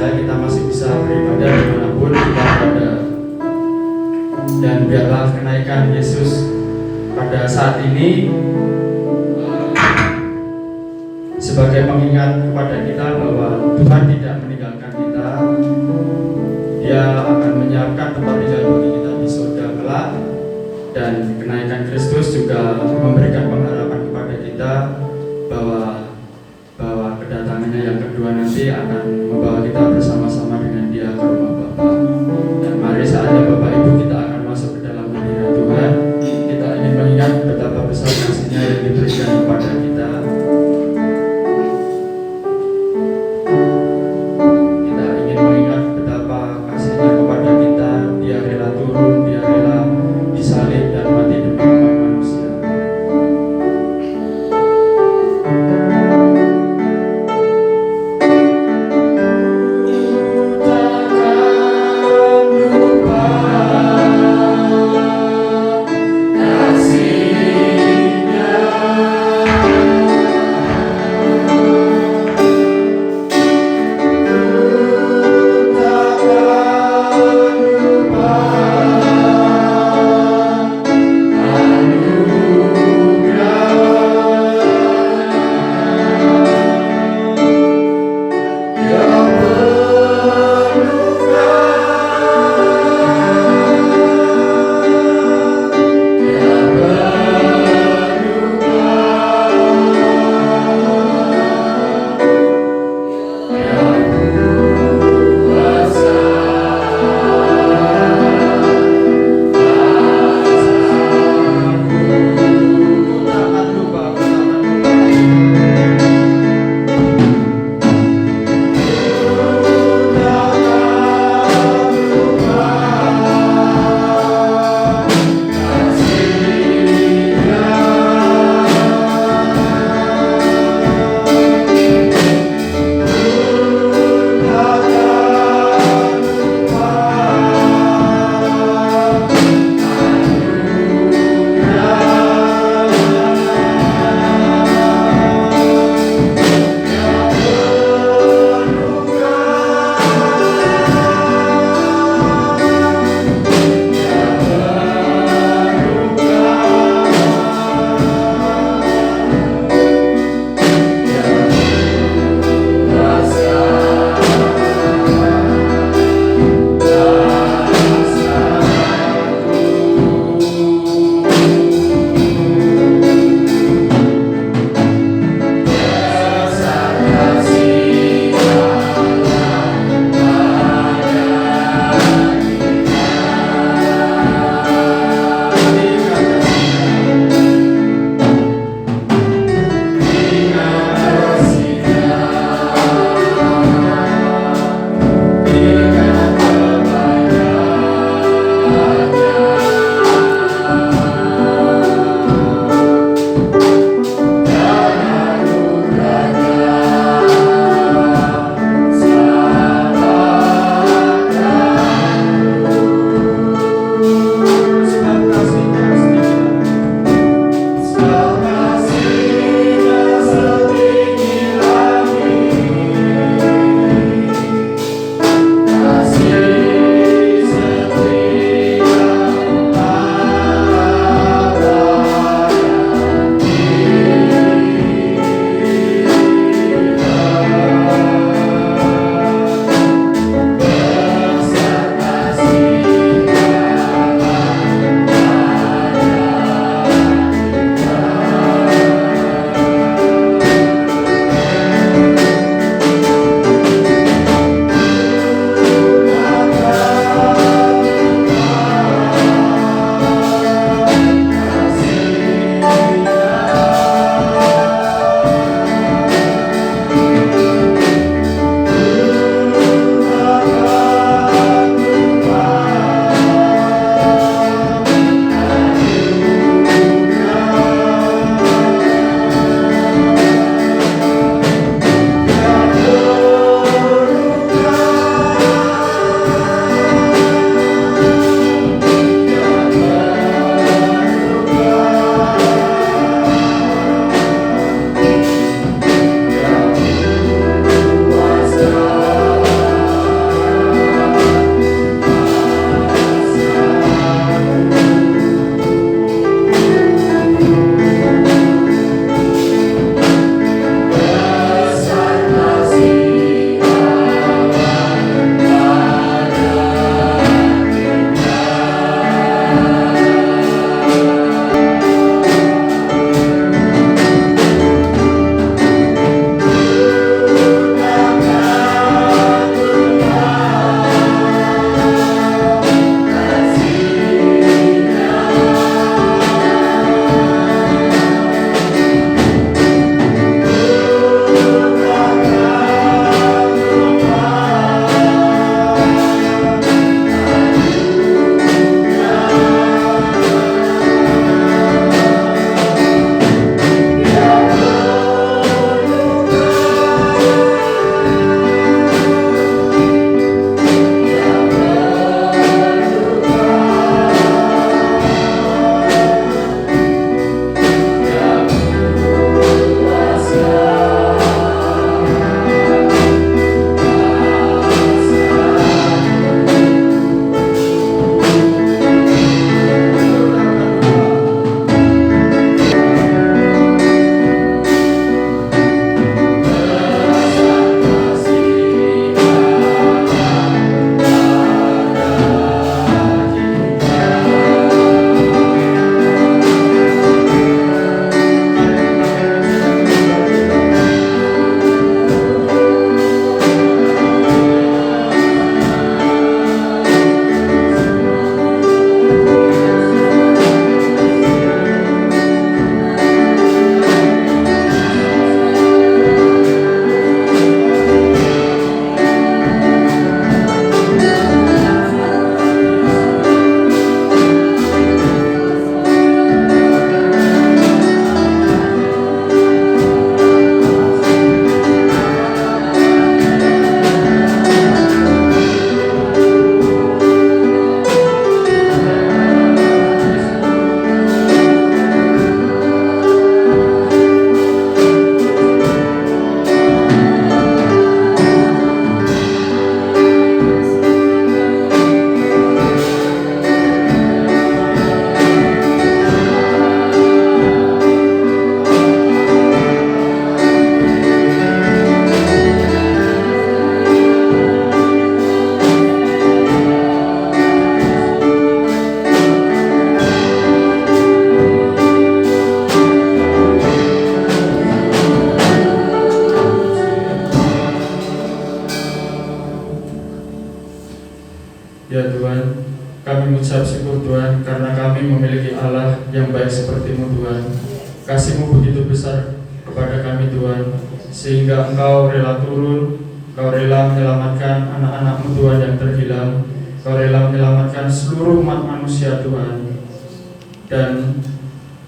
supaya kita masih bisa beribadah dimanapun kita berada. Dan biarlah kenaikan Yesus pada saat ini sebagai pengingat kepada kita bahwa Tuhan tidak meninggalkan kita. Dia akan menyiapkan tempat tinggal bagi kita di surga kelak, dan kenaikan Kristus juga memberikan pengharapan kepada kita bahwa kedatangannya yang kedua nanti akan membawa kita bersama-sama dengan Dia ke rumah Bapa. Dan mari saatnya Bapak Ibu kita akan masuk ke dalam hadirat Tuhan. Kita ingin mengingat betapa besar kasih-Nya yang diberikan kepada kita. Kita ingin mengingat betapa kasih-Nya kepada kita. Dia rela turun, Dia rela disalib dan mati demi umat manusia. Ya Tuhan, kami mengucap syukur Tuhan karena kami memiliki Allah yang baik seperti-Mu Tuhan. Kasih-Mu begitu besar kepada kami Tuhan, sehingga Engkau rela turun, Engkau rela menyelamatkan anak-anak-Mu Tuhan yang terhilang, Engkau rela menyelamatkan seluruh umat manusia Tuhan. Dan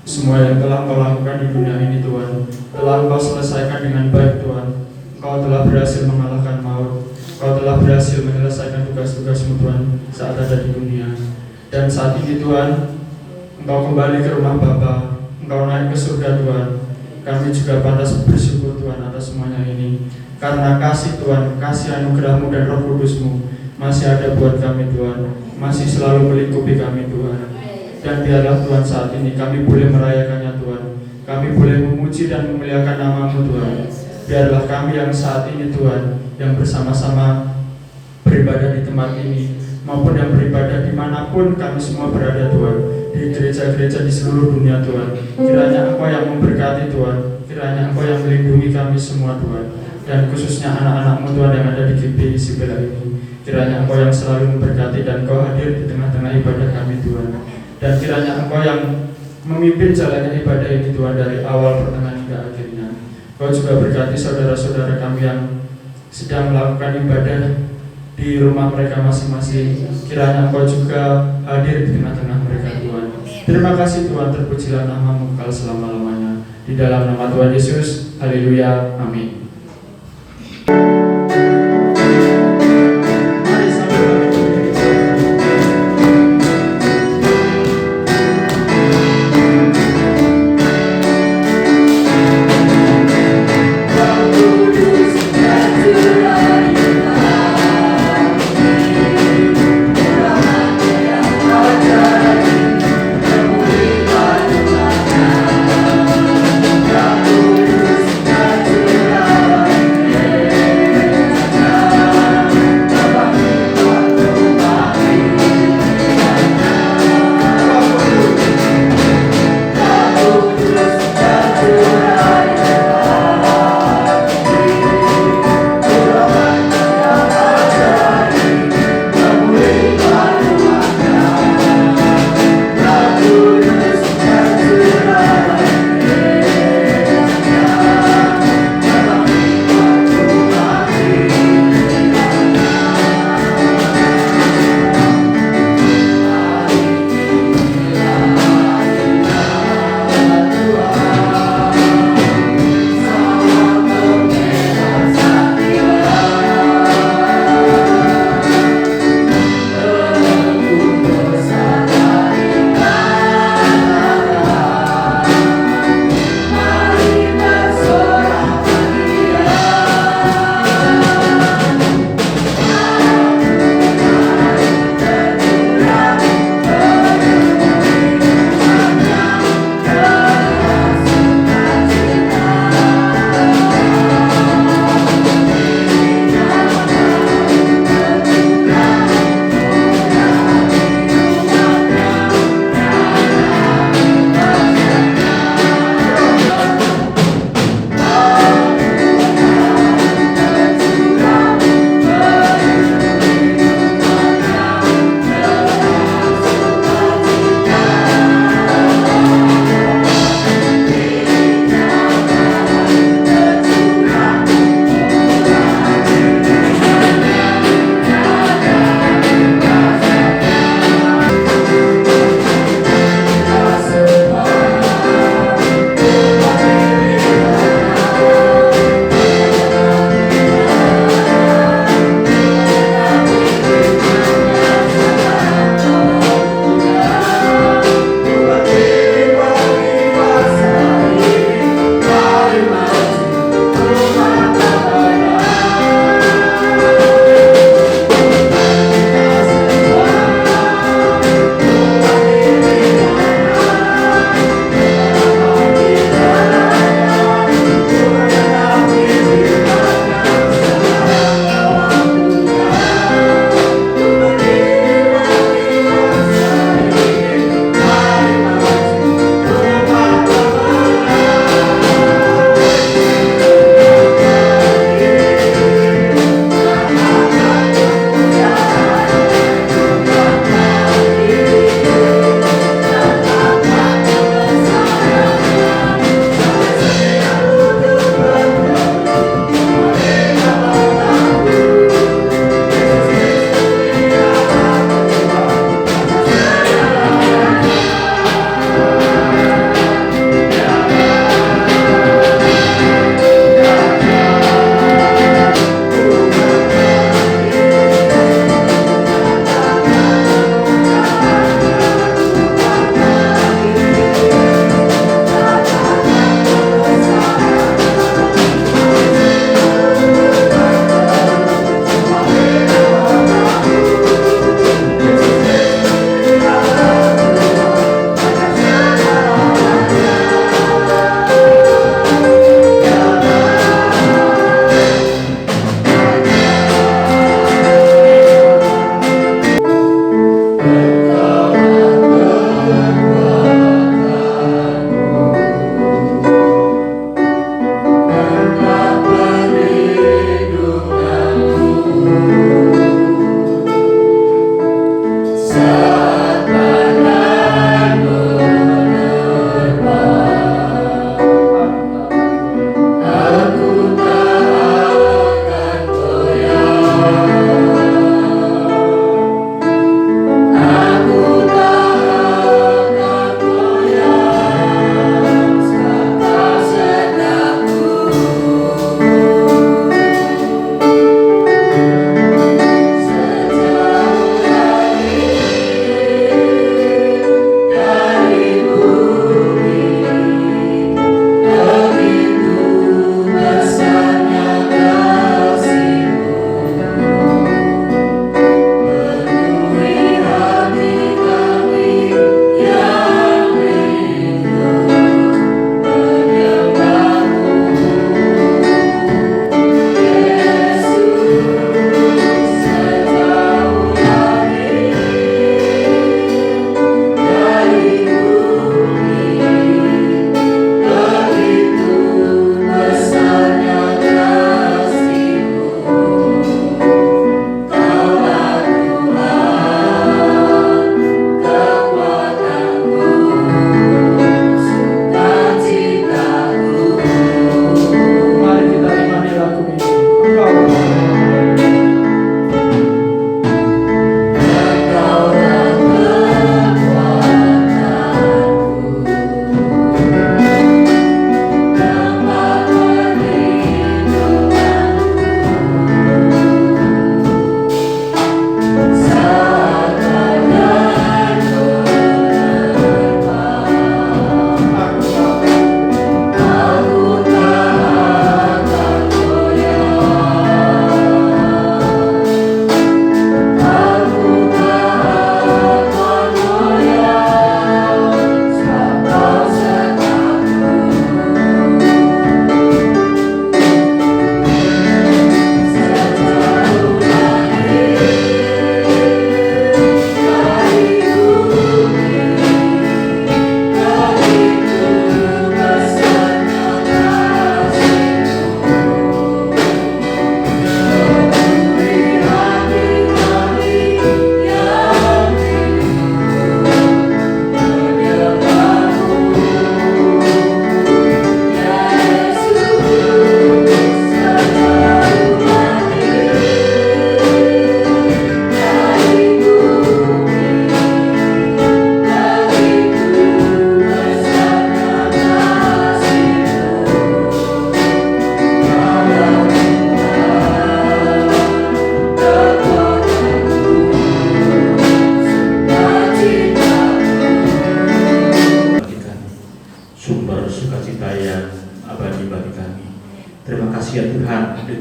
semua yang telah Engkau lakukan di dunia ini Tuhan, telah Engkau selesaikan dengan baik Tuhan. Engkau telah berhasil mengalahkan maut, Engkau telah berhasil menyelesaikan tugas-tugas-Mu Tuhan saat ada di dunia. Dan saat ini Tuhan, Engkau kembali ke rumah Bapa, Engkau naik ke surga Tuhan. Kami juga pantas bersyukur Tuhan atas semuanya ini, karena kasih Tuhan, kasih anugerah-Mu dan Roh Kudus-Mu masih ada buat kami Tuhan, masih selalu melingkupi kami Tuhan. Dan biarlah Tuhan saat ini kami boleh merayakannya Tuhan, kami boleh memuji dan memuliakan nama-Mu Tuhan. Biarlah kami yang saat ini Tuhan, yang bersama-sama beribadah di tempat ini, maupun yang beribadah dimanapun kami semua berada Tuhan, di gereja-gereja di seluruh dunia Tuhan, kiranya Engkau yang memberkati Tuhan, kiranya Engkau yang melindungi kami semua Tuhan, dan khususnya anak-anak-Mu Tuhan yang ada di GPI Sibela ini, kiranya Engkau yang selalu memberkati dan Engkau hadir di tengah-tengah ibadah kami Tuhan, dan kiranya Engkau yang memimpin jalannya ibadah ini Tuhan dari awal, pertengahan hingga akhirnya. Engkau juga berkati saudara-saudara kami yang sedang melakukan ibadah di rumah mereka masing-masing, kiranya Engkau juga hadir di tengah-tengah mereka Tuhan. Terima kasih Tuhan, terpujilah nama-Mu kekal selama-lamanya. Di dalam nama Tuhan Yesus, haleluya, amin. Kudus,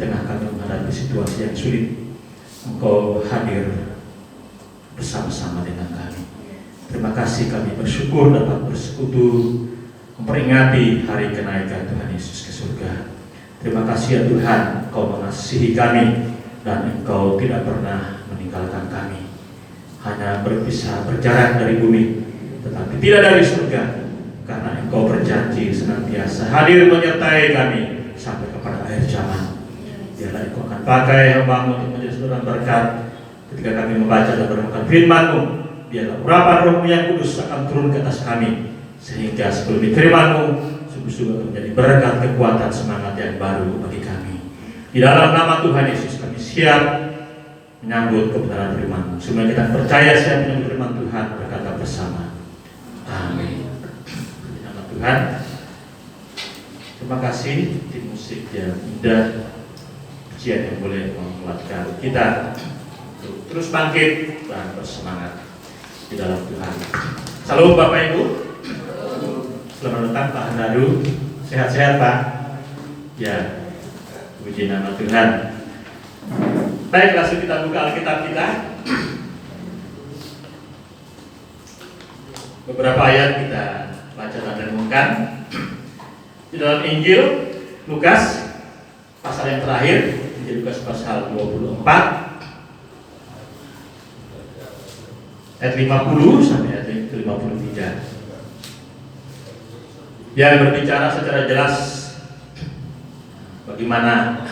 tengah kami menghadapi situasi yang sulit, Engkau hadir bersama-sama dengan kami. Terima kasih, kami bersyukur dapat bersekutu memperingati hari kenaikan Tuhan Yesus ke surga. Terima kasih ya Tuhan, Engkau mengasihi kami dan Engkau tidak pernah meninggalkan kami. Hanya berpisah, berjarak dari bumi, tetapi tidak dari surga, karena Engkau berjanji senantiasa hadir menyertai kami sampai kepada akhir zaman. Biarlah Engkau akan pakai hamba-Mu untuk menjadi saluran berkat ketika kami membaca dan merenungkan firman-Mu. Biarlah urapan Roh-Mu yang kudus akan turun ke atas kami, sehingga sebelum firman-Mu sungguh-sungguh akan menjadi berkat, kekuatan, semangat yang baru bagi kami. Di dalam nama Tuhan Yesus kami siap menyambut kebenaran firman-Mu. Semua kita percaya siap menyambut firman Tuhan, berkata bersama. Amin. Di nama Tuhan. Terima kasih tim musik yang indah, pujian yang boleh menguatkan kita untuk terus bangkit dan bersemangat di dalam Tuhan. Salam Bapak Ibu. Selamat datang Pak Handadu. Sehat-sehat Pak. Ya, puji nama Tuhan. Baik, langsung kita buka Alkitab kita. Beberapa ayat kita baca dan renungkan di dalam Injil Lukas pasal yang terakhir, Injil Lukas pasal 24 ayat 50 sampai ayat 53, yang berbicara secara jelas bagaimana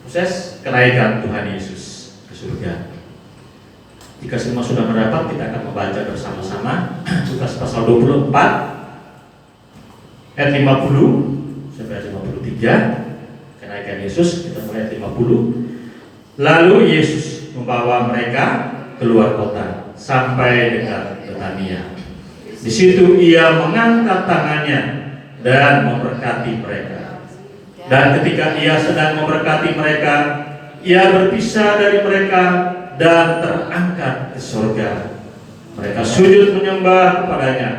proses kenaikan Tuhan Yesus ke surga. Jika semua sudah mendapat, kita akan membaca bersama-sama Lukas pasal 24 ayat 50 sampai ayat 53. Kenaikan Yesus, kita mulai ayat 50. Lalu Yesus membawa mereka keluar kota sampai dekat Betania. Di situ ia mengangkat tangannya dan memberkati mereka. Dan ketika ia sedang memberkati mereka, ia berpisah dari mereka dan terangkat ke surga. Mereka sujud menyembah kepadanya.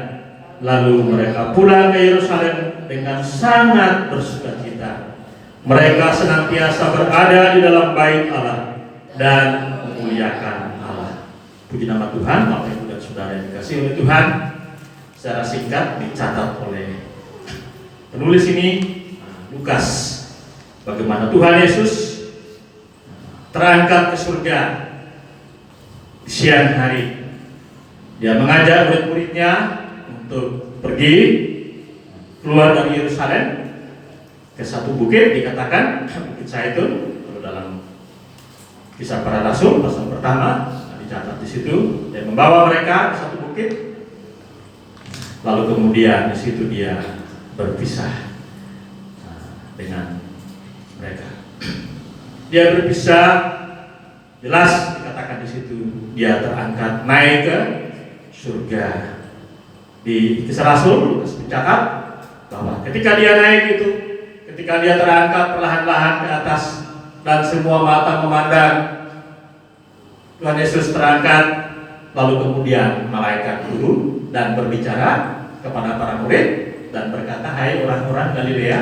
Lalu mereka pulang ke Yerusalem dengan sangat bersukacita. Mereka senantiasa berada di dalam bait Allah dan memuliakan Allah. Puji nama Tuhan. Bapak Ibu dan Saudara yang dikasihi oleh Tuhan, secara singkat dicatat oleh penulis ini, Lukas, bagaimana Tuhan Yesus terangkat ke surga di siang hari. Dia mengajak murid-muridnya untuk pergi keluar dari Yerusalem ke satu bukit, dikatakan Bukit Zaitun. Kalau dalam Kisah Para Rasul pasal pertama dicatat di situ, dia membawa mereka ke satu bukit. Lalu kemudian di situ dia berpisah dengan mereka. Dia berpisah, jelas dikatakan di situ dia terangkat naik ke surga. Di Kisah Rasul Lukas mencatat bahwa ketika dia naik itu, ketika dia terangkat perlahan-lahan ke atas dan semua mata memandang Tuhan Yesus terangkat, lalu kemudian malaikat turun dan berbicara kepada para murid dan berkata, "Hai orang-orang Galilea,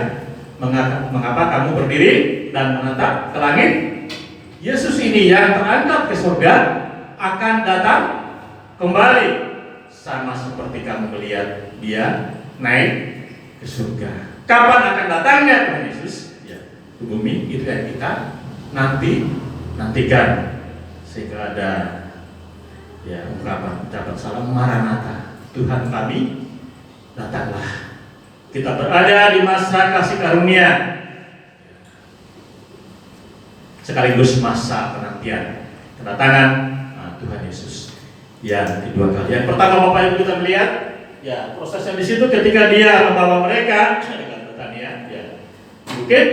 mengapa kamu berdiri dan menatap ke langit? Yesus ini yang terangkat ke surga akan datang kembali sama seperti kamu melihat dia naik ke surga." Kapan akan datangnya Tuhan Yesus ke bumi, itu yang kita nantikan. Sehingga ada ungkapan ucapan salam Maranatha, Tuhan kami datanglah. Kita berada di masa kasih karunia sekaligus masa penantian kedatangan Tuhan Yesus yang kedua kali. Yang pertama Bapak Ibu kita melihat prosesnya di situ ketika dia membawa mereka dengan Betania bukit,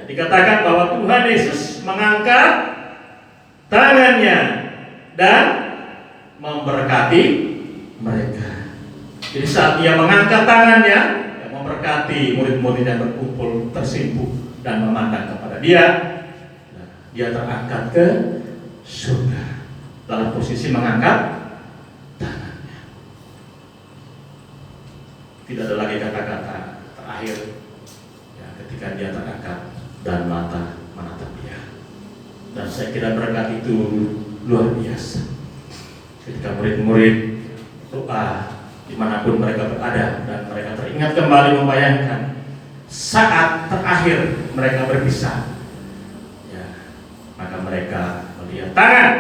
dikatakan bahwa Tuhan Yesus mengangkat tangannya dan memberkati mereka. Jadi saat dia mengangkat tangannya, memberkati murid-murid yang berkumpul tersimpuk dan memandang kepada dia, dia terangkat ke surga dalam posisi mengangkat tangannya. Tidak ada lagi kata-kata terakhir ketika dia terangkat dan mata menatap saya kira berkat itu luar biasa. Ketika murid-murid doa dimanapun mereka berada, dan mereka teringat kembali membayangkan saat terakhir mereka berpisah, ya, maka mereka melihat tangan,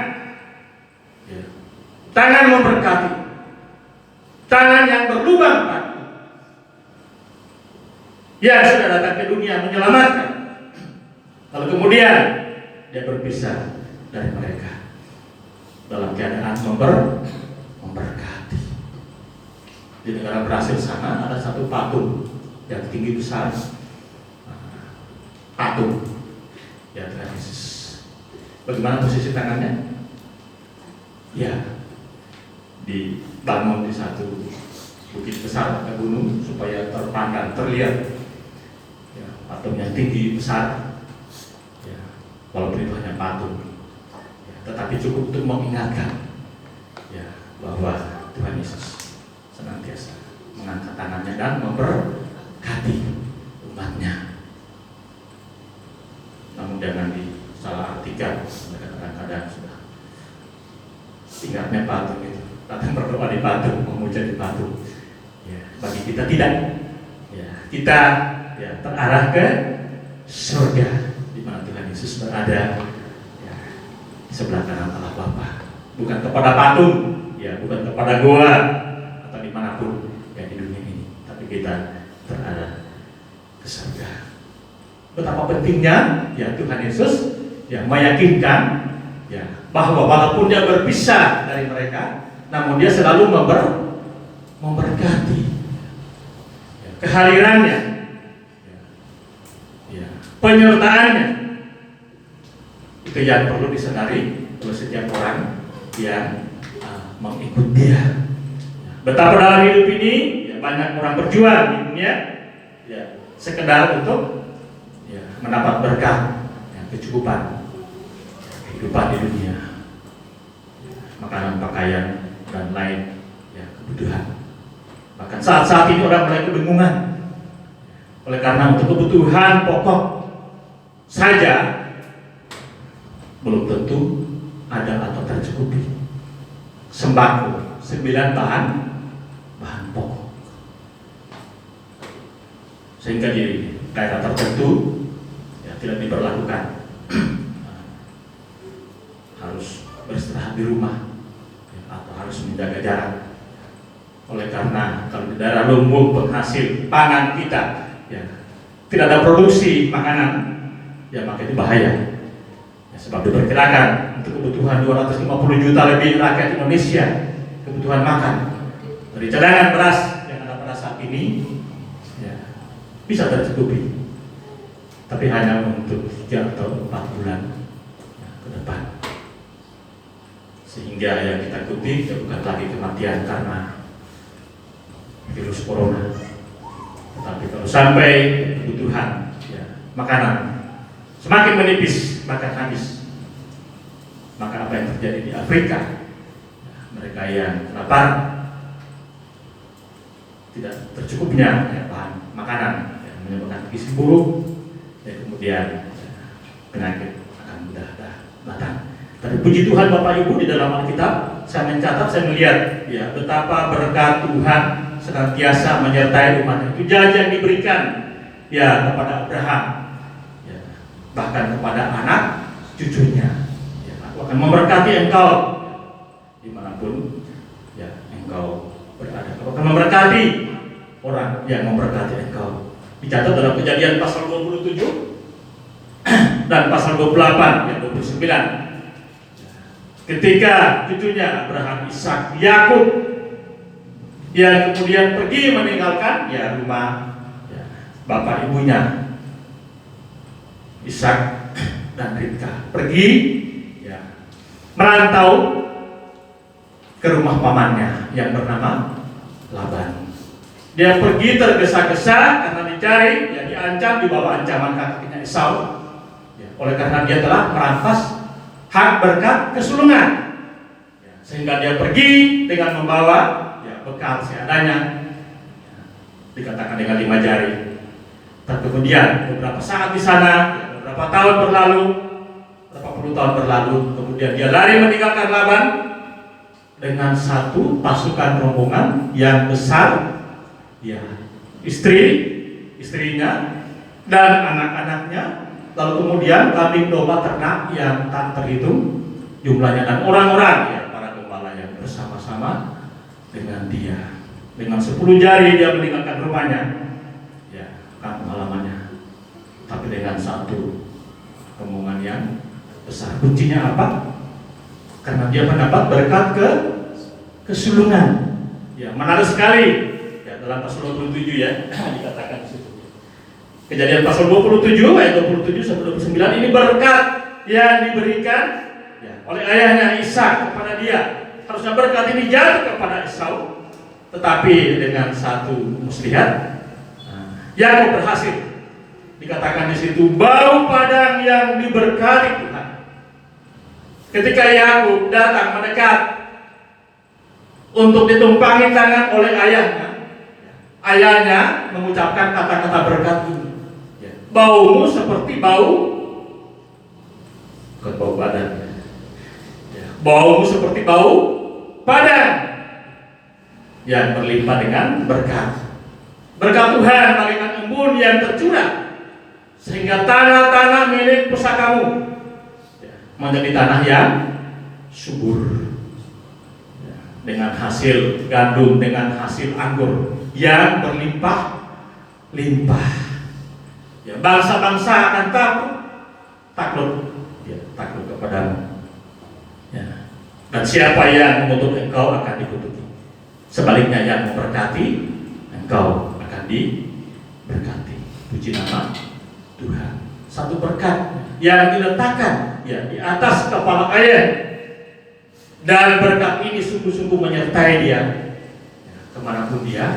ya, tangan memberkati, tangan yang berlubang batu, yang sudah datang ke dunia menyelamatkan. Lalu kemudian dia berpisah dari mereka dalam keadaan memberkati. Di negara Brasil sana ada satu patung yang tinggi besar, patung ya Tuhan Yesus. Bagaimana posisi tangannya? Ya, dibangun di satu bukit besar atau gunung supaya terpandang, terlihat ya, patung yang tinggi besar. Walaupun itu hanya patung, ya, tetapi cukup untuk mengingatkan ya, bahwa Tuhan Yesus senantiasa mengangkat tangannya dan memberkati umatnya. Namun jangan disalah artikan, mereka kadang-kadang sudah ingatnya patung itu, datang berdoa di patung, memuja di patung. Ya, bagi kita tidak, ya, kita ya, terarah ke surga, di mana Tuhan Yesus berada ya, di sebelah kanan Allah Bapa, bukan kepada patung, ya, bukan kepada goa atau dimanapun ya di dunia ini, tapi kita terarah ke surga. Betapa pentingnya ya Tuhan Yesus yang meyakinkan ya bahwa walaupun dia berpisah dari mereka, namun dia selalu memberkati ya, kehadirannya, penyertaannya. Itu yang perlu disadari oleh setiap orang yang mengikut dia. Betapa dalam hidup ini ya, banyak orang berjuang di dunia ya, sekedar untuk ya, mendapat berkah, ya, kecukupan kehidupan di dunia, makanan, pakaian, dan lain ya, kebutuhan. Bahkan saat-saat ini orang mulai kebingungan oleh karena untuk kebutuhan pokok saja belum tentu ada atau tercukupi. Sembako 9 bahan pokok, sehingga di daerah tertentu ya, tidak diberlakukan harus beristirahat di rumah ya, atau harus menjaga jarak. Oleh karena kalau di daerah lumbung penghasil pangan kita ya, tidak ada produksi makanan ya, maka itu bahaya ya, sebab diperkirakan untuk kebutuhan 250 juta lebih rakyat Indonesia kebutuhan makan dari cadangan beras yang ada pada saat ini ya, bisa tercukupi, tapi hanya untuk 3 atau 4 bulan ya, ke depan, sehingga yang kita ikuti ya, bukan lagi kematian karena virus corona, tetapi kalau sampai kebutuhan ya, makanan semakin menipis bahkan habis, maka apa yang terjadi di Afrika ya, mereka yang lapar, tidak tercukupnya ya, bahan makanan ya, menyebabkan gizi buruk ya, kemudian ya, penyakit akan mudah datang. Tapi puji Tuhan Bapak Ibu, di dalam Alkitab saya mencatat, saya melihat ya, betapa berkat Tuhan senantiasa menyertai umat. Itu janji yang diberikan ya kepada Abraham ya, bahkan kepada anak cucunya ya, aku akan memberkati engkau ya, dimanapun ya engkau berada. Aku akan memberkati orang yang memberkati engkau. Dicatat dalam Kejadian pasal 27 dan pasal 28 yang 29, ketika cucunya Abraham, Ishak, Yakub yang kemudian pergi meninggalkan ya rumah ya, bapak ibunya Ishak dan Ribka, pergi ya, merantau ke rumah pamannya yang bernama Laban. Dia pergi tergesa-gesa karena dicari, ya, diancam, di bawah ancaman kakaknya Esau ya, oleh karena dia telah merampas hak berkat kesulungan ya, sehingga dia pergi dengan membawa ya, bekal seadanya ya, dikatakan dengan 5 jari. Dan kemudian beberapa saat di sana ya, beberapa tahun berlalu, beberapa 50 tahun berlalu, kemudian dia lari meninggalkan Laban dengan satu pasukan rombongan yang besar, ya, istrinya dan anak-anaknya, lalu kemudian kambing domba ternak yang tak terhitung jumlahnya, dan orang-orang, ya, para gembala yang bersama-sama dengan dia. Dengan 10 jari dia meninggalkan rumahnya, ya, kampung halamannya, tapi dengan satu rombongan yang besar. Kuncinya apa? Karena dia mendapat berkat kesulungan. Ya, menarik sekali. Ya, dalam pasal 27 ya dikatakan di situ. Kejadian pasal 27 ayat 27 sampai 29, ini berkat yang diberikan, ya, oleh ayahnya Ishak kepada dia. Harusnya berkat ini jatuh kepada Esau, tetapi dengan satu muslihat, Yakub berhasil. Dikatakan di situ bau padang yang diberkati Tuhan. Ketika Yakub datang mendekat untuk ditumpangi tangan oleh ayahnya mengucapkan kata-kata berkat ini. Baumu seperti bau badan. Baumu seperti bau padang yang berlimpah dengan berkat. Berkat Tuhan bagaikan embun yang tercurah, sehingga tanah-tanah milik pusakamu menjadi tanah yang subur, dengan hasil gandum, dengan hasil anggur yang berlimpah-limpah. Ya, bangsa-bangsa akan takluk kepadamu. Ya. Dan siapa yang mengutuk engkau akan dikutuki. Sebaliknya yang memberkati engkau akan diberkati. Puji nama Tuhan. Satu berkat yang diletakkan, ya, di atas kepala ayah, dan berkat ini sungguh-sungguh menyertai dia, ya, kemanapun dia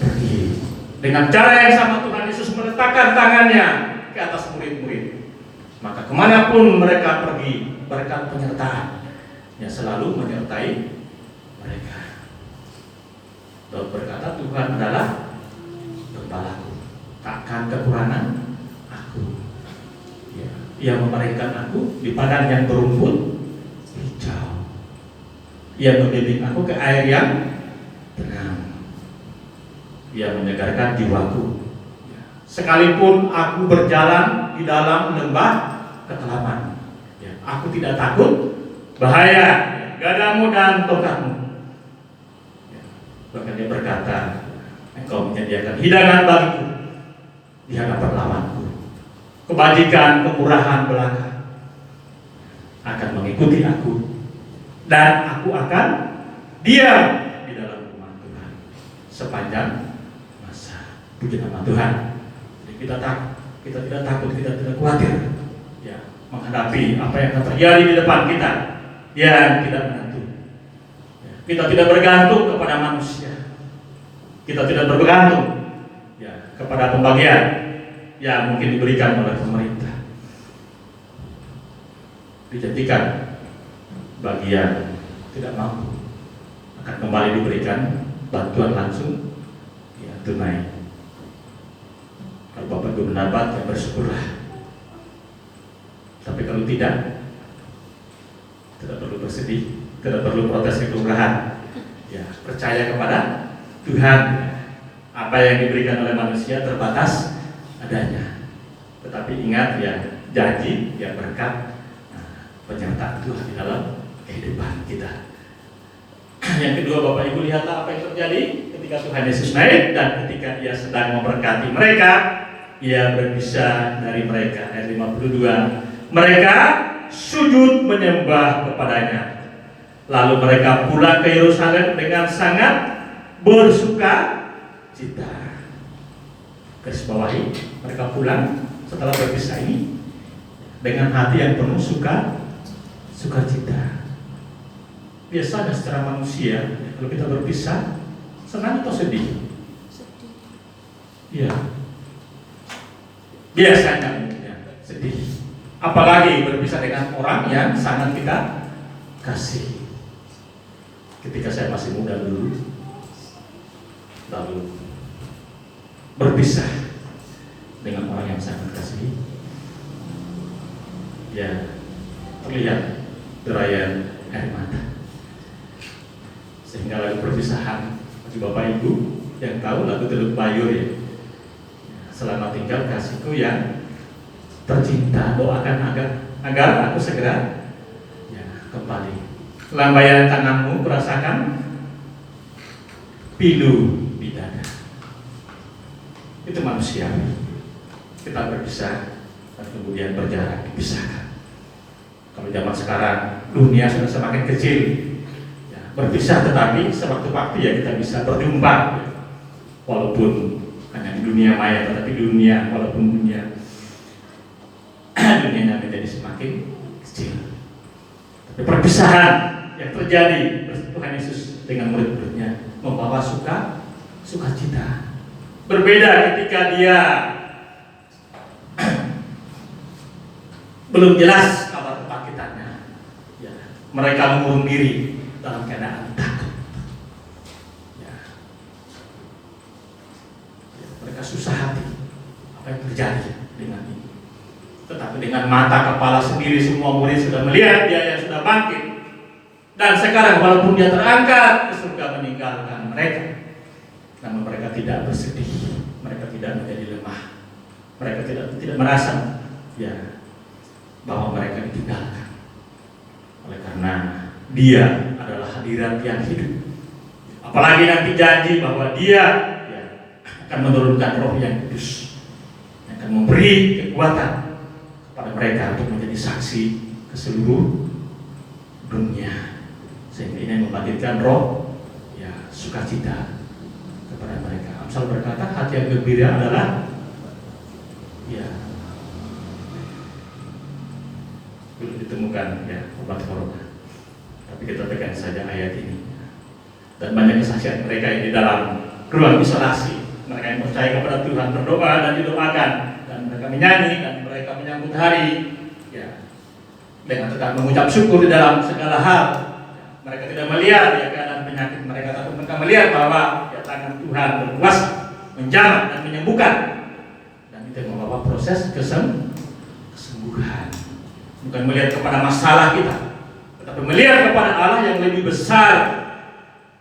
pergi. Dengan cara yang sama Tuhan Yesus meletakkan tangannya ke atas murid-murid, maka kemanapun mereka pergi, berkat penyertaan yang selalu menyertai mereka. Daud berkata, Tuhan adalah gembalaku, takkan kekurangan aku. Ya, Ia memelihara aku di padang yang berumput hijau. Ia membimbing aku ke air yang tenang. Ia menyegarkan jiwaku. Ya. Sekalipun aku berjalan di dalam lembah kekelaman, ya, aku tidak takut bahaya, ya, gadamu dan tongkatmu. Ya. Bahkan dia berkata, engkau menyediakan hidangan bagiku di hadapan lawanku. Kebajikan, kemurahan belaka akan mengikuti aku, dan aku akan diam di dalam rumah Tuhan sepanjang masa. Puji nama Tuhan. Jadi kita tidak takut, kita tidak khawatir, ya, menghadapi apa yang akan terjadi di depan kita yang tidak menentu. Ya, kita tidak bergantung kepada manusia. Kita tidak bergantung, ya, kepada pembagian yang mungkin diberikan oleh pemerintah. Dijanjikan bagian tidak mampu akan kembali diberikan bantuan langsung, ya, tunai. Kalau Bapak Ibu mendapat, ya bersyukurlah. Tapi kalau tidak perlu bersedih, tidak perlu protes ke kelurahan. Ya, percaya kepada Tuhan. Apa yang diberikan oleh manusia terbatas adanya. Tetapi ingat, ya, janji, ya, berkat, penyertaan Tuhan di dalam kehidupan kita. Yang kedua, Bapak Ibu, lihatlah apa yang terjadi ketika Tuhan Yesus naik dan ketika Ia sedang memberkati mereka. Ia berpisah dari mereka. Ayat 52, mereka sujud menyembah kepadanya. Lalu mereka pulang ke Yerusalem dengan sangat bersuka cita. Garis bawahi, mereka pulang setelah berpisah ini dengan hati yang penuh sukacita. Biasanya secara manusia, kalau kita berpisah, senang atau sedih? Sedih. Iya. Biasanya, ya, sedih. Apalagi berpisah dengan orang yang sangat kita kasih. Ketika saya masih muda dulu, lalu berpisah dengan orang yang sangat kasih, ya, terlihat derayan air mata. Sehingga lagu perpisahan bagi Bapak Ibu yang tahu lagu Teluk Bayur ya. Selamat tinggal kasihku yang tercinta, doakan agar aku segera ya, kembali. Lambaian tanganmu kurasakan pilu di dada. Itu manusia. Kita berpisah dan kemudian berjarak, dipisahkan. Kalau zaman sekarang dunia sudah semakin kecil, ya, berpisah tetapi sewaktu-waktu ya kita bisa berjumpa, ya. Walaupun hanya di dunia maya, tetapi dunia walaupun dunianya menjadi semakin kecil. Tapi perpisahan yang terjadi Tuhan Yesus dengan murid-muridnya membawa sukacita. Berbeda ketika dia belum jelas kabar kebangkitannya. Ya, mereka mengurung diri dalam keadaan takut. Ya. Mereka susah hati. Apa yang terjadi dengan ini? Tetapi dengan mata kepala sendiri semua murid sudah melihat dia yang sudah bangkit. Dan sekarang walaupun dia terangkat ke surga meninggalkan mereka, namun mereka tidak bersedih, mereka tidak menjadi lemah, mereka tidak merasa ya bahwa mereka ditinggalkan. Oleh karena dia adalah hadirat yang hidup. Apalagi nanti janji bahwa dia ya, akan menurunkan Roh yang kudus, yang akan memberi kekuatan kepada mereka untuk menjadi saksi ke seluruh dunia. Sehingga ini membangkitkan roh ya sukacita kepada mereka. Amsal berkata hati yang gembira adalah ya belum ditemukan ya obat corona. Tapi kita pegang saja ayat ini. Dan banyak kesaksian mereka yang di dalam ruang isolasi, mereka yang percaya kepada Tuhan berdoa dan didoakan, dan mereka menyanyi dan mereka menyambut hari ya dengan tetap mengucap syukur di dalam segala hal. Mereka tidak melihat ya keadaan penyakit mereka, tapi mereka melihat bahwa ya tangan Tuhan berkuasa menjamah dan menyembuhkan, dan itu membawa proses kesembuhan. Bukan melihat kepada masalah kita, tetapi melihat kepada Allah yang lebih besar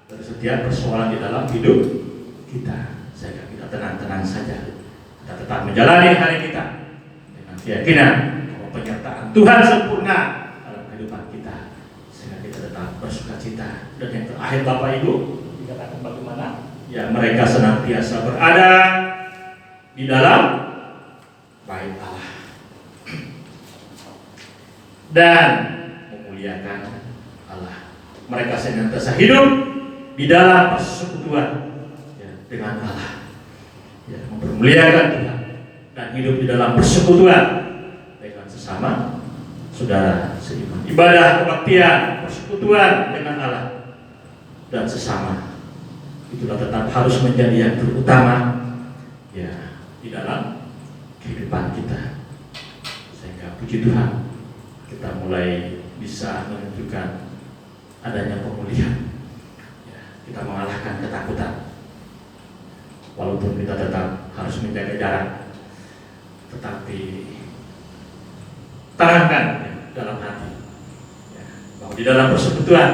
dari setiap persoalan di dalam hidup kita. Sehingga kita tenang-tenang saja, kita tetap menjalani hari kita dengan keyakinan bahwa penyertaan Tuhan sempurna dalam kehidupan kita, sehingga kita tetap bersukacita. Dan yang terakhir Bapak Ibu dikatakan bagaimana? Ya mereka senantiasa berada di dalam bait Allah dan memuliakan Allah. Mereka senantiasa hidup di dalam persekutuan ya, dengan Allah, ya, mempermuliakan Tuhan dan hidup di dalam persekutuan dengan sesama saudara seiman. Ibadah kebaktian, persekutuan dengan Allah dan sesama, itulah tetap harus menjadi yang terutama ya di dalam kehidupan kita. Sehingga puji Tuhan kita mulai bisa menunjukkan adanya pemulihan ya, kita mengalahkan ketakutan. Walaupun kita tetap harus menjaga jarak, tetapi tanamkan ya, dalam hati ya, bahwa di dalam persekutuan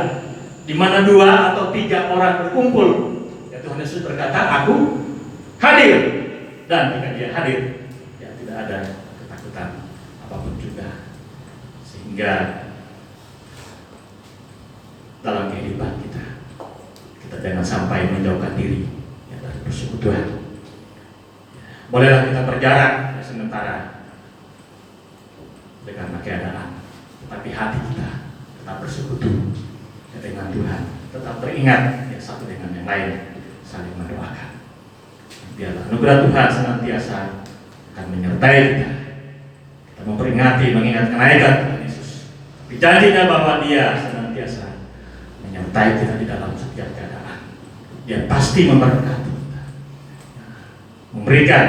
di mana 2 atau 3 orang berkumpul ya, Tuhan Yesus berkata aku hadir, dan jika dia hadir ya tidak ada ketakutan apapun juga. Sehingga dalam kehidupan kita jangan sampai menjauhkan diri ya, dari persekutuan. Bolehlah kita berjarak ya, sementara dengan keadaan, tetapi hati kita tetap bersekutu ya, dengan Tuhan, tetap teringat ya, satu dengan yang lain, saling mendoakan. Biarlah anugerah Tuhan senantiasa akan menyertai kita. Kita memperingati, mengingat kenaikan Tuhan Yesus. Janjinya bahwa Dia senantiasa menyertai kita di dalam setiap keadaan. Dia pasti memberkati kita, memberikan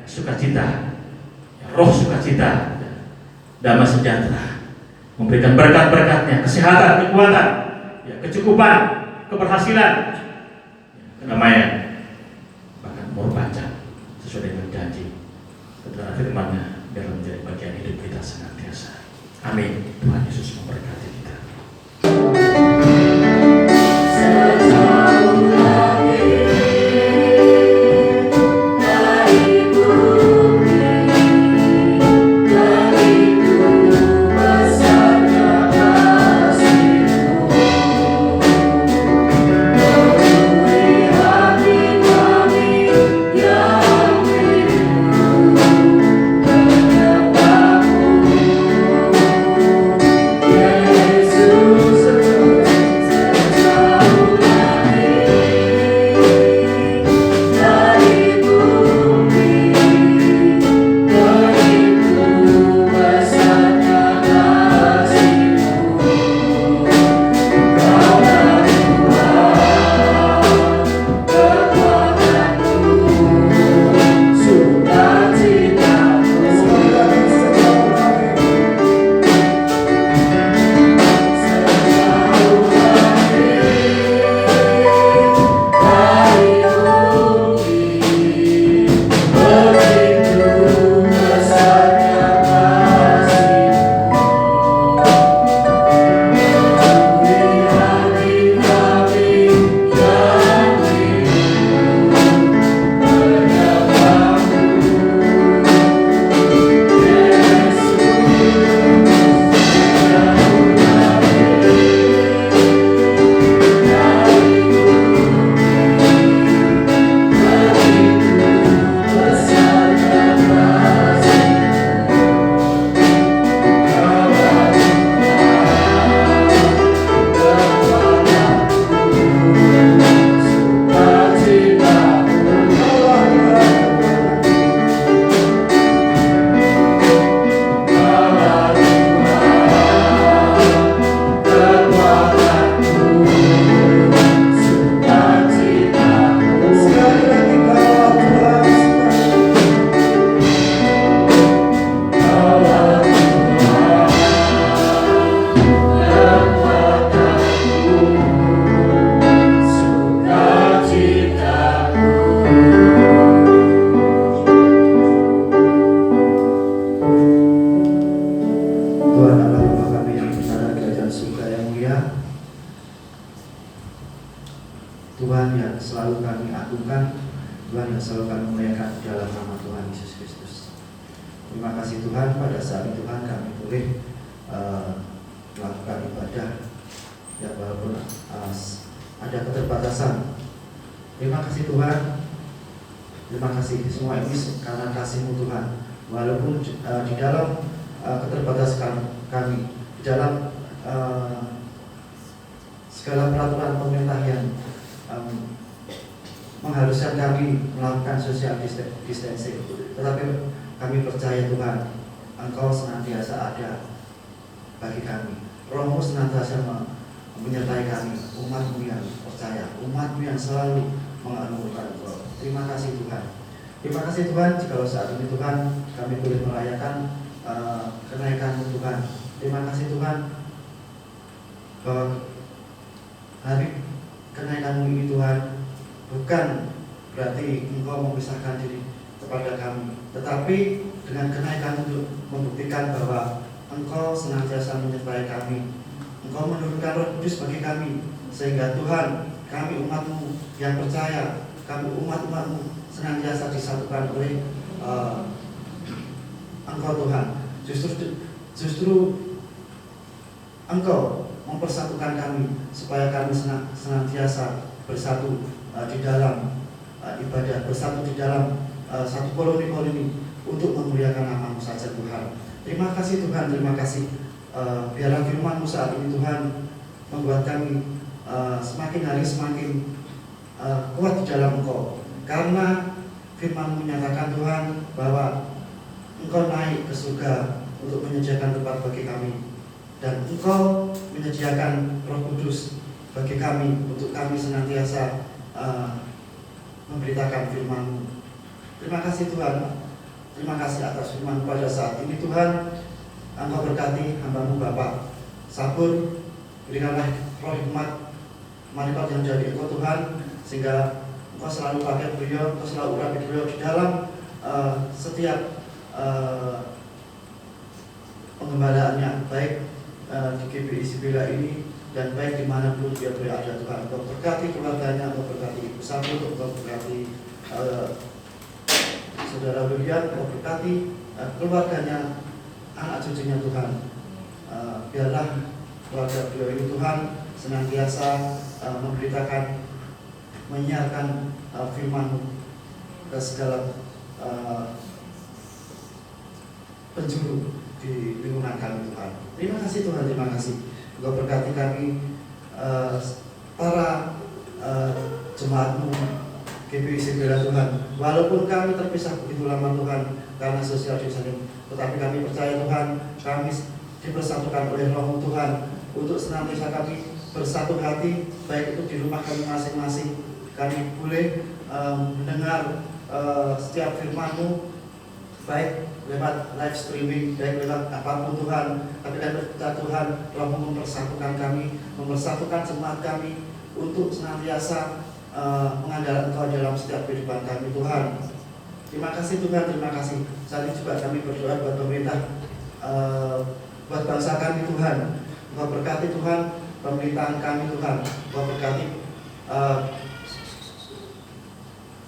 sukacita, roh sukacita, damai sejahtera, memberikan berkat-berkatnya, kesehatan, kekuatan, kecukupan, keberhasilan, kedamaian, bahkan umur panjang sesuai dengan janji. Setelah firman-Nya biar menjadi bagian hidup kita senantiasa. Amin. Tuhan Yesus Yesus memberkati kita. Tuhan yang selalu kami agungkan, Tuhan yang selalu kami muliakan dalam nama Tuhan Yesus Kristus. Terima kasih Tuhan, pada saat ini Tuhan kami boleh melakukan ibadah ya, walaupun ada keterbatasan. Terima kasih Tuhan, terima kasih semua ini karena kasih-Mu Tuhan. Walaupun di dalam keterbatasan kami, di dalam segala peraturan pemerintah yang mengharuskan kami melakukan social distancing, tetapi kami percaya Tuhan, Engkau senantiasa ada bagi kami. Roh-Mu senantiasa menyertai kami, umat-Mu yang percaya, umat-Mu yang selalu menganugerahkan Engkau. Terima kasih Tuhan. Terima kasih Tuhan, jikalau saat ini Tuhan kami boleh merayakan kenaikan-Mu Tuhan. Terima kasih Tuhan bahwa hari kenaikan-Mu ini Tuhan bukan berarti Engkau memisahkan diri kepada kami, tetapi dengan kenaikan untuk membuktikan bahwa Engkau senantiasa menyertai kami. Engkau menurunkan Roh Kudus bagi kami, sehingga Tuhan, kami umat-Mu yang percaya, kami umat-umat-Mu senantiasa disatukan oleh Engkau Tuhan. Justru Engkau mempersatukan kami supaya kami senantiasa bersatu di dalam ibadah, bersatu di dalam satu koloni-koloni untuk memuliakan nama-Mu saja Tuhan. Terima kasih Tuhan, terima kasih. Biarlah firman-Mu saat ini Tuhan membuat kami semakin hari semakin kuat di dalam Engkau. Karena firman-Mu menyatakan Tuhan bahwa Engkau naik ke surga untuk menyediakan tempat bagi kami, dan Engkau menyediakan Roh Kudus bagi kami untuk kami senantiasa memberitakan firman-Mu. Terima kasih Tuhan, terima kasih atas firman pada saat ini Tuhan. Engkau berkati hamba-Mu Bapak Sabur, berikanlah roh hikmat manfaat yang jadi Engkau Tuhan, sehingga Engkau selalu pakai beliau, Engkau selalu urapi beliau di dalam setiap pengembalaannya, baik di GBI Sibila ini, dan baik dimanapun dia berada Tuhan. Engkau berkati keluarganya, Engkau berkati Ibu Samu, Engkau berkati Saudara William, Engkau berkati keluarganya, anak cucunya Tuhan. Biarlah keluarga beliau ini Tuhan senantiasa memberitakan, menyiarkan firman-Mu ke segala penjuru di lingkungan kami Tuhan. Terima kasih Tuhan, terima kasih. Engkau berkati kami, para jemaat-Mu GBI Sibila Tuhan. Walaupun kami terpisah begitu lama Tuhan karena social distancing, tetapi kami percaya Tuhan, kami dipersatukan oleh Roh-Mu Tuhan untuk senantiasa kami bersatu hati, baik itu di rumah kami masing-masing. Kami boleh mendengar setiap firman-Mu, baik lewat live streaming, baik lewat apapun Tuhan. Tapi kita Tuhan, Roh-Mu mempersatukan kami, mempersatukan jemaat kami untuk senantiasa mengandalkan Engkau dalam setiap kehidupan kami Tuhan. Terima kasih Tuhan, terima kasih. Saat ini juga kami berdoa buat pemerintah, buat bangsa kami Tuhan. Engkau berkati Tuhan pemerintahan kami Tuhan. Engkau berkati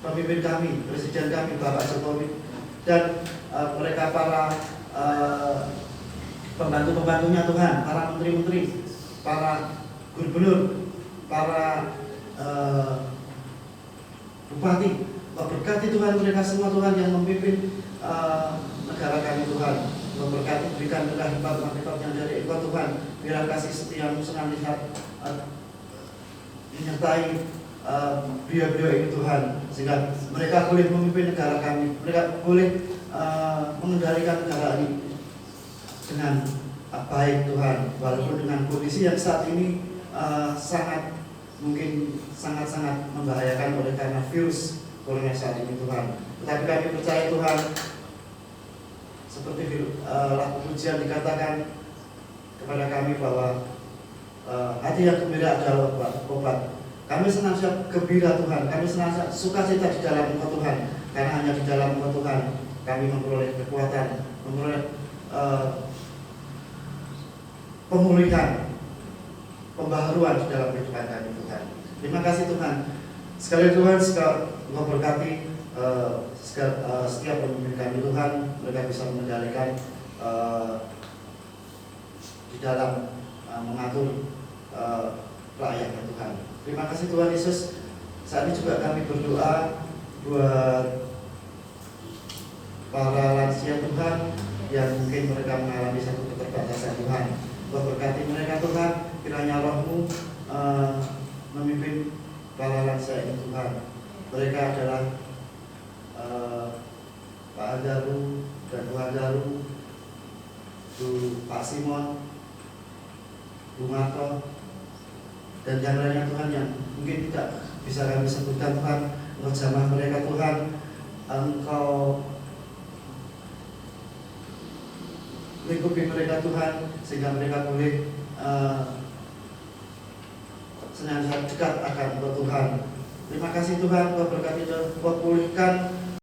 pemimpin kami, presiden kami Bapak Jokowi, dan mereka para pembantu-pembantunya Tuhan, para menteri-menteri, para gubernur, para bupati. Engkau berkati Tuhan mereka semua Tuhan yang memimpin negara kami Tuhan. Engkau berkati, berikan berkah hikmat yang dari Engkau Tuhan. Biar kasih setia-Mu senantiasa menyertai beliau-beliau ini Tuhan, sehingga mereka boleh memimpin negara kami, mereka boleh mengendalikan negara ini dengan baik Tuhan, walaupun dengan kondisi yang saat ini sangat membahayakan oleh karena virus corona saat ini Tuhan. Tetapi kami percaya Tuhan, seperti lagu pujian dikatakan kepada kami bahwa hati yang gembira adalah obat. Kami senantiasa gembira Tuhan, kami senantiasa sukacita di dalam Engkau Tuhan, karena hanya di dalam Engkau Tuhan kami memperoleh kekuatan, memperoleh pemulihan, pembaharuan di dalam kehidupan kami Tuhan. Terima kasih Tuhan. Sekali Tuhan, Engkau berkati setiap pemimpin kami Tuhan, mereka bisa mengendalikan di dalam mengatur rakyatnya Tuhan. Terima kasih Tuhan Yesus. Saat ini juga kami berdoa buat para lansia Tuhan yang mungkin mereka mengalami satu keterbatasan Tuhan. Engkau berkati mereka Tuhan, kiranya Roh-Mu memimpin para lansia ini Tuhan. Mereka adalah Pak Agaru dan Bu Agaru, Pak Simon, Bu Marto, dan yang lainnya Tuhan yang mungkin tidak bisa kami sebutkan Tuhan. Engkau jamah mereka Tuhan, Engkau lingkupi mereka Tuhan, sehingga mereka boleh senantiasa dekat akan Engkau Tuhan. Terima kasih Tuhan, Engkau berkati dan Engkau pulihkan